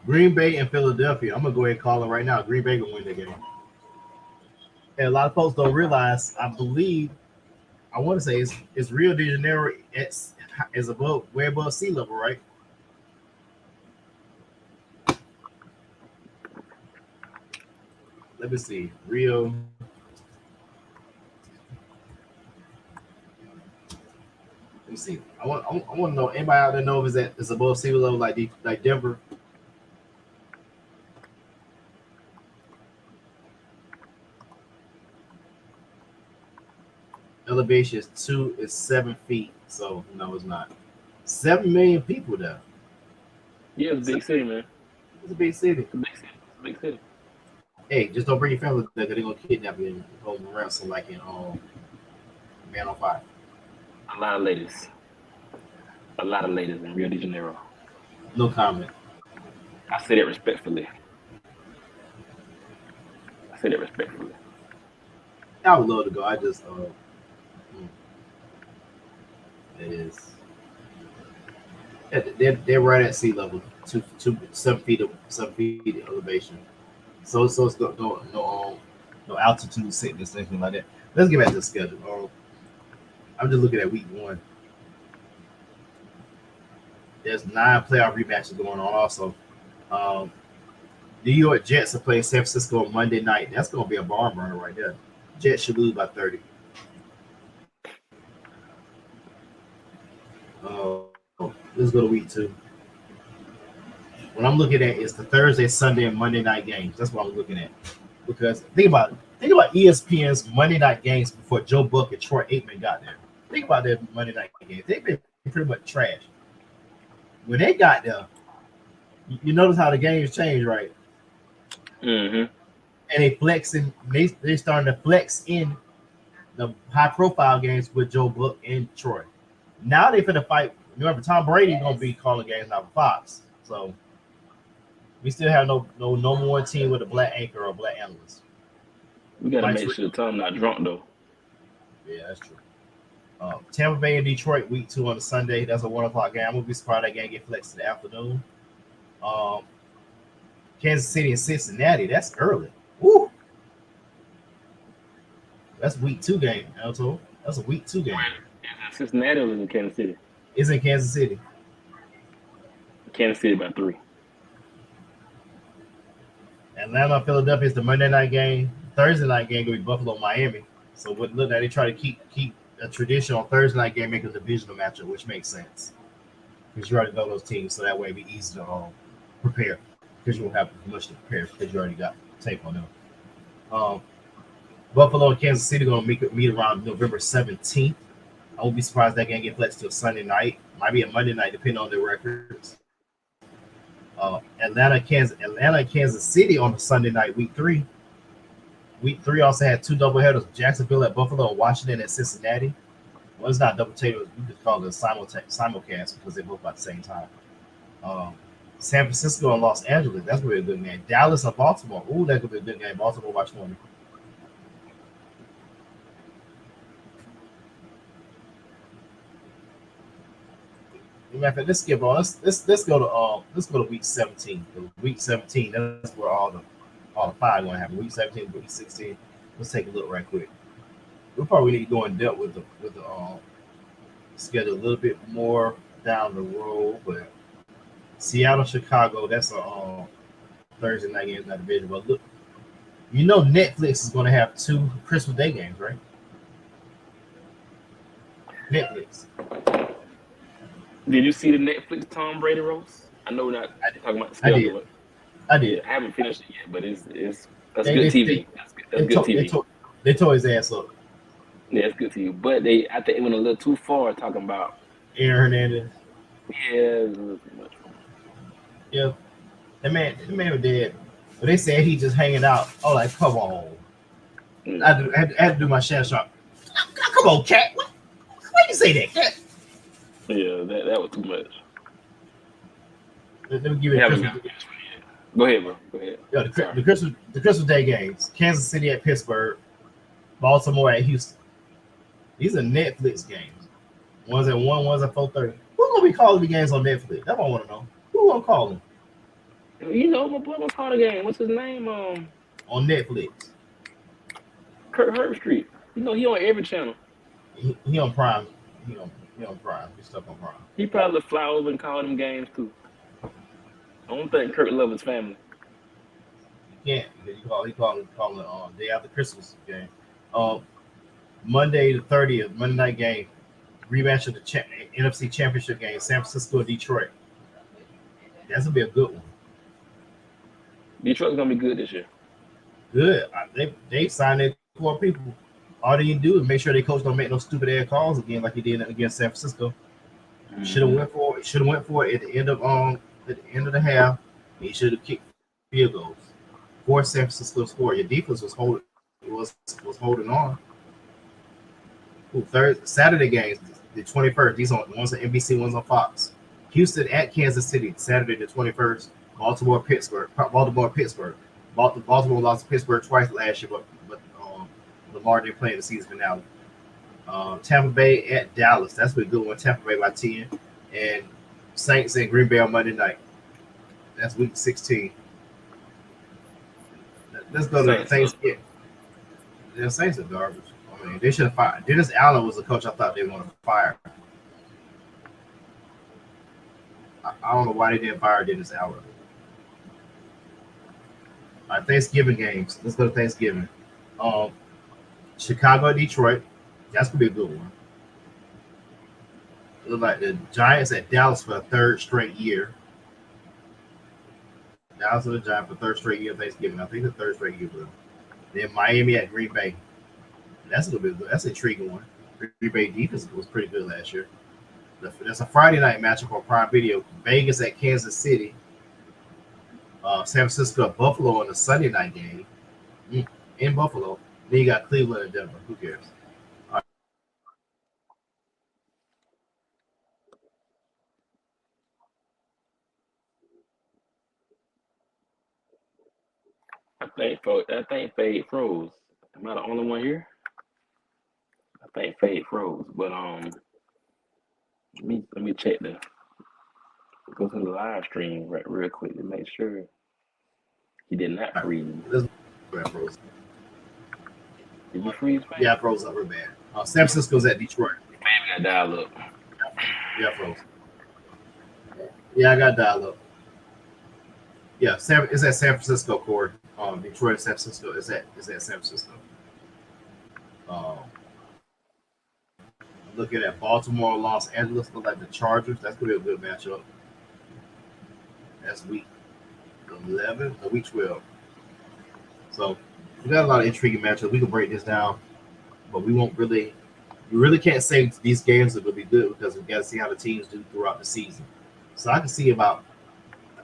Speaker 1: Green Bay and Philadelphia. I'm gonna go ahead and call it right now. Green Bay gonna win the game. And a lot of folks don't realize. I believe I want to say it's Rio de Janeiro. Is above way above sea level, right? Let me see. Rio. Let me see. I want to know. Anybody out there know if it's above sea level like Denver? Elevation is 7 feet. So no, it's not. 7 million people there.
Speaker 2: Yeah, it's a big city, man.
Speaker 1: It's a big city.
Speaker 2: It's a big city. It's a big city.
Speaker 1: Hey, just don't bring your family there. They're gonna kidnap you and hold them ransom like in Man on Fire.
Speaker 2: A lot of ladies. A lot of ladies in Rio de Janeiro.
Speaker 1: No comment.
Speaker 2: I say that respectfully. I say that respectfully.
Speaker 1: I would love to go. I just it is. They're right at sea level, 7 feet of elevation. So it's no altitude sickness, anything like that. Let's get back to the schedule. I'm just looking at week 1. There's 9 playoff rematches going on. Also, New York Jets are playing San Francisco on Monday night. That's going to be a barn burner right there. Jets should lose by 30. Let's go to week 2. what I'm looking at is the Thursday, Sunday, and Monday night games. That's what I'm looking at. Because think about ESPN's Monday night games before Joe Buck and Troy Aikman got there. Think about their Monday night games. They've been pretty much trash. When they got there, you notice how the games changed, right?
Speaker 2: Mm-hmm.
Speaker 1: And they flexing. They starting to flex in the high profile games with Joe Buck and Troy. Now they finna fight. Remember, Tom Brady gonna be calling games now for Fox. So we still have no more team with a black anchor or a black analyst.
Speaker 2: We gotta make sure Tom not drunk though.
Speaker 1: Yeah, that's true. Tampa Bay and Detroit week 2 on a Sunday. That's a 1:00 game. I'm gonna be surprised that game get flexed to the afternoon. Kansas City and Cincinnati. That's early. Woo! That's week 2 game, Alto. That's a week 2 game.
Speaker 2: Cincinnati is in Kansas City.
Speaker 1: It's in Kansas City.
Speaker 2: Kansas City by 3.
Speaker 1: Atlanta, Philadelphia is the Monday night game. Thursday night game gonna be Buffalo, Miami. So what look like they try to keep a tradition on Thursday night game, make a divisional matchup, which makes sense because you already know those teams, so that way it'd be easy to prepare because you won't have much to prepare because you already got tape on them. Buffalo and Kansas City gonna meet around November 17th. I won't be surprised that game get flexed to a Sunday night. Might be a Monday night depending on their records. Atlanta, Kansas City on a Sunday night, week 3. Week 3 also had 2 doubleheaders: Jacksonville at Buffalo and Washington at Cincinnati. Well, it's not double tape. You could call it a simulcast because they're both about the same time. San Francisco and Los Angeles. That's really a good game. Dallas and Baltimore. Ooh, that could be a good game. Baltimore by 20. Let's skip on. Let's go to week 17. Week 17. That's where all the 5 going to happen. Week 17, week 16. Let's take a look right quick. We'll probably need to go in depth with the schedule a little bit more down the road. But Seattle, Chicago. That's a Thursday night game, not division. But look, Netflix is going to have 2 Christmas Day games, right? Netflix.
Speaker 2: Did you see the Netflix Tom Brady roast? I know we're not talking about the schedule.
Speaker 1: I did.
Speaker 2: I haven't finished it yet, but that's good TV. That's good TV.
Speaker 1: They tore his ass up.
Speaker 2: Yeah, it's good TV. But I think it went a little too far talking about
Speaker 1: Aaron Hernandez.
Speaker 2: Yeah, it was a little too much.
Speaker 1: Yeah, the man was dead. But they said he just hanging out. Oh, like come on. I had to do my shadow shot. Come on, cat. Why you say that, cat?
Speaker 2: Yeah, that was too much.
Speaker 1: Let me give you
Speaker 2: Go ahead, bro. Go ahead.
Speaker 1: Yeah, the Christmas Day games. Kansas City at Pittsburgh. Baltimore at Houston. These are Netflix games. One's at 1, one's at 4:30. Who's gonna be calling the games on Netflix? That's what I want to know. Who gonna call them?
Speaker 2: My boy gonna call the game. What's his name?
Speaker 1: On Netflix.
Speaker 2: Kurt Herbstreit. He on every channel.
Speaker 1: He on Prime. He on Prime. He's stuck on Prime.
Speaker 2: He probably fly over and call them games too. I don't think Kurt loves his family.
Speaker 1: He can't because he calling day after Christmas game. Monday the 30th, Monday night game, rematch of the NFC Championship game, San Francisco and Detroit. That's gonna be a good one.
Speaker 2: Detroit's gonna be good this year.
Speaker 1: Good. They signed their core people. All they need to do is make sure their coach don't make no stupid ass calls again like he did against San Francisco. Mm-hmm. Should have went for it at the end of the half. He should have kicked field goals. Forced San Francisco to score. Your defense was holding on. Saturday games, the 21st. These are one's on NBC, one's on Fox. Houston at Kansas City, Saturday the 21st. Baltimore, Pittsburgh. Baltimore lost to Pittsburgh twice last year, but Lamar didn't play in the season finale. Tampa Bay at Dallas. That's a good one. Tampa Bay by 10. And Saints and Green Bay on Monday night. That's week 16. Let's go to Thanksgiving. The Saints are garbage. I mean, they should have fired. Dennis Allen was the coach I thought they wanted to fire. I don't know why they didn't fire Dennis Allen. All right, Thanksgiving games. Let's go to Thanksgiving. Chicago, Detroit. That's gonna be a good one. It looks like the Giants at Dallas for a 3rd straight year. Dallas and the Giants for third straight year of Thanksgiving. I think the third straight year for them. Then Miami at Green Bay. That's a little bit. That's an intriguing one. Green Bay defense was pretty good last year. That's a Friday night matchup on Prime Video. Vegas at Kansas City. San Francisco at Buffalo on a Sunday night game in Buffalo. Then you got Cleveland and Denver. Who cares?
Speaker 2: I think Fade froze. Am I the only one here? I think Fade froze. But let me check the go to the live stream real quick to make sure he did not freeze.
Speaker 1: Froze.
Speaker 2: Did you freeze, Fade?
Speaker 1: Yeah, I froze up real bad. San Francisco's at Detroit.
Speaker 2: Maybe got dial up.
Speaker 1: Yeah, I froze. Yeah, I got dial up. Yeah, it's at San Francisco, Corey. Detroit, San Francisco is at San Francisco. Looking at Baltimore, Los Angeles, look like the Chargers. That's gonna be a good matchup. That's week 11, week 12. So we got a lot of intriguing matchups. We can break this down, but we won't really. You really can't say these games are gonna be good because we got to see how the teams do throughout the season. So I can see about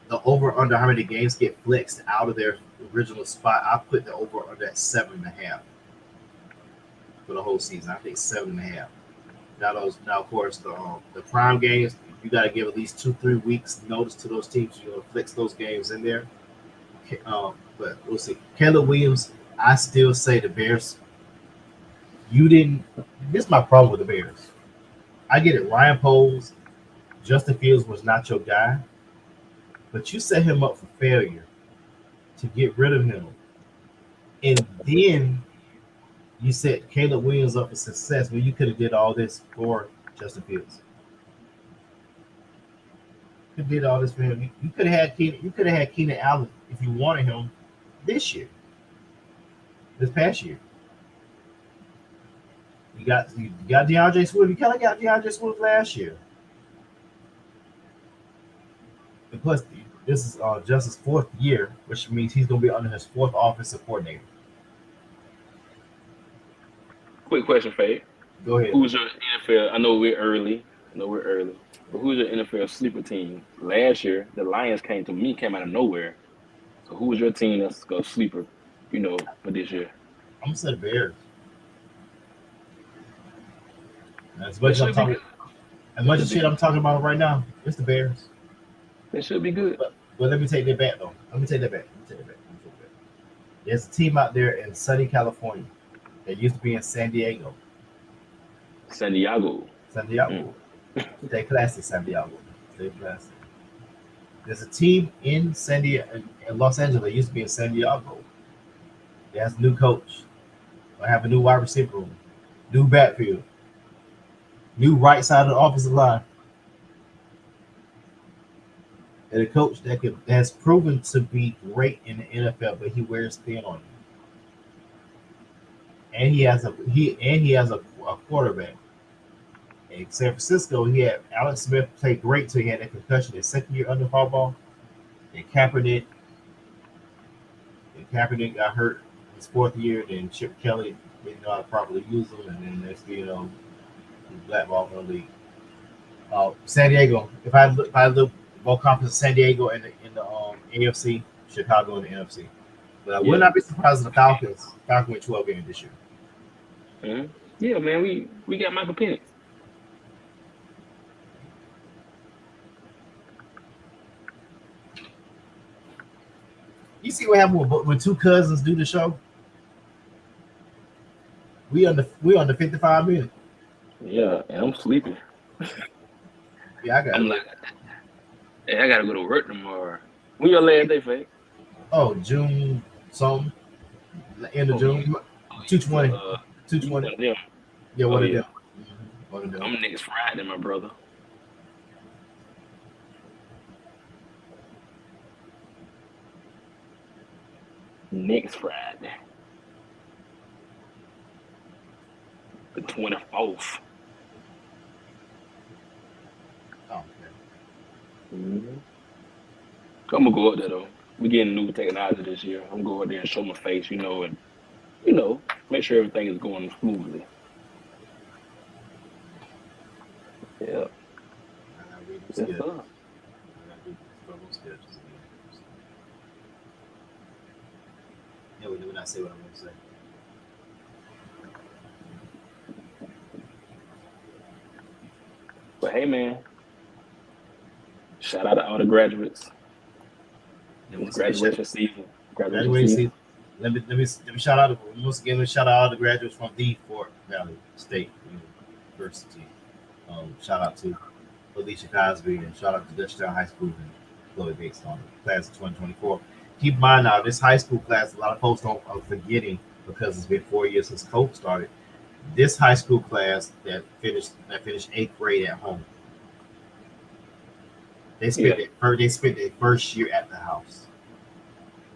Speaker 1: the over under how many games get flexed out of their original spot. I put the over under at 7.5 for the whole season. I think 7.5. Now of course the prime games, you got to give at least 2-3 weeks notice to those teams. You're gonna flex those games in there. But we'll see. Caleb Williams, I still say the Bears. This is my problem with the Bears. I get it. Ryan Poles, Justin Fields was not your guy, but you set him up for failure to get rid of him, and then you set Caleb Williams up for success when you could have did all this for Justin Fields. You did all this for him. You could have had Keenan Allen if you wanted him this past year. You got DeAndre Swift. You kind of got DeAndre Swift last year. And plus, this is Justin's fourth year, which means he's going to be under his fourth offensive coordinator.
Speaker 2: Quick question, Fade.
Speaker 1: Go ahead.
Speaker 2: Who's your NFL? I know we're early. But who's your NFL sleeper team? Last year, the Lions came out of nowhere. So who was your team that's go sleeper, for this year?
Speaker 1: I'm going to say the Bears. As much as shit I'm talking about right now, it's the Bears.
Speaker 2: They should be good.
Speaker 1: But let me take that back, though. There's a team out there in sunny California that used to be in San Diego.
Speaker 2: San Diego.
Speaker 1: Stay classy, San Diego. Stay classy. There's a team in in Los Angeles that used to be in San Diego. It has a new coach. They have a new wide receiver room, new backfield, new right side of the offensive line. And a coach that has proven to be great in the NFL, but he wears thin on you. And he has a quarterback. In San Francisco, he had Alex Smith played great till he had that concussion his second year under Harbaugh. And Kaepernick got hurt his fourth year. Then Chip Kelly didn't know how to properly use him, and then next thing you know, he blackballed from the league. San Diego. If I look more confident, San Diego in the AFC, Chicago in the NFC. But I would not be surprised if the Falcons win 12 games this year.
Speaker 2: Mm-hmm. Yeah, man, we got Michael Penix.
Speaker 1: You see what happened when two cousins do the show? We under 55 minutes.
Speaker 2: Yeah, and I'm sleeping.
Speaker 1: Yeah,
Speaker 2: I gotta go to work tomorrow. When your last day, Fake?
Speaker 1: Oh, June something. End of June. 220. 220. Yeah, what of them? What of them?
Speaker 2: I'm next Friday, my brother. Next Friday. The 24th.
Speaker 1: Oh, okay.
Speaker 2: Mm-hmm. I'm gonna go up there though. we getting new technology this year. I'm going there and show my face, and make sure everything is going smoothly. Yeah.
Speaker 1: I gotta read them
Speaker 2: Yes,
Speaker 1: schedules.
Speaker 2: sir.
Speaker 1: I gotta read those schedules again. Yeah, we did not say what I'm gonna say.
Speaker 2: But hey, man, shout out to all the graduates.
Speaker 1: Yeah,
Speaker 2: It's graduation season.
Speaker 1: graduating season. Let me shout out once again. Let's shout out all the graduates from the Fort Valley State University. Shout out to Alicia Cosby and shout out to Dutchtown High School and Chloe Bates on the class of 2024. Keep in mind now, this high school class, a lot of folks are forgetting because it's been 4 years since COVID started. This high school class that finished 8th grade at home. They spent their first year at the house.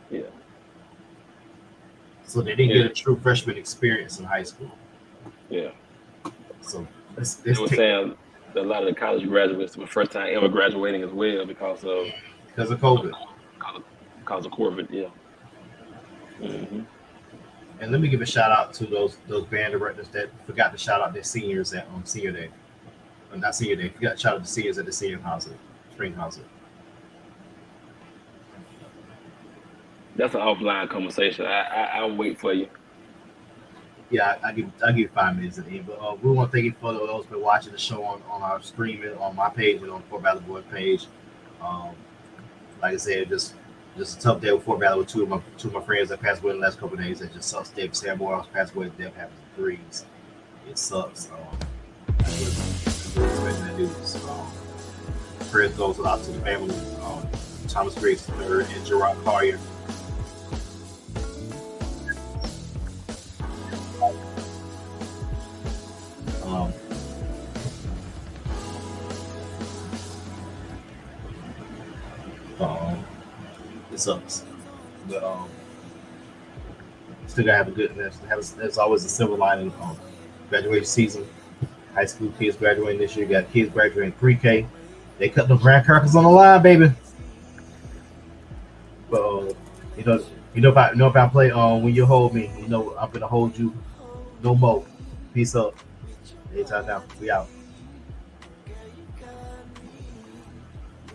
Speaker 2: Yeah.
Speaker 1: So they didn't get a true freshman experience in high school.
Speaker 2: Yeah.
Speaker 1: So
Speaker 2: they were saying a lot of the college graduates were first time ever graduating as well because of
Speaker 1: COVID.
Speaker 2: Because of COVID, yeah. Mm-hmm.
Speaker 1: And let me give a shout out to those band directors that forgot to shout out their seniors at senior day. Not senior day. Forgot to shout out the seniors at the senior concert, spring concert.
Speaker 2: That's an offline conversation. I'll wait for you.
Speaker 1: Yeah, I'll give you 5 minutes at the end. But we want to thank you for those who are watching the show on our streaming on my page and on the Fort Valley Boys page. Like I said, just a tough day with Fort Valley with two of my friends that passed away in the last couple of days. It just sucks. Dave Sanborn passed away. Death happens in threes. It sucks. I wasn't expecting that news. Prayers goes out to the family. Thomas Briggs III and Gerard Collier. It sucks, but still gotta have a good. There's always a silver lining. Graduation season, high school kids graduating this year. Got kids graduating pre-K. They cut the brand crackers on the line, baby. But if I play when you hold me, I'm gonna hold you no more. Peace up. Anytime now. We out.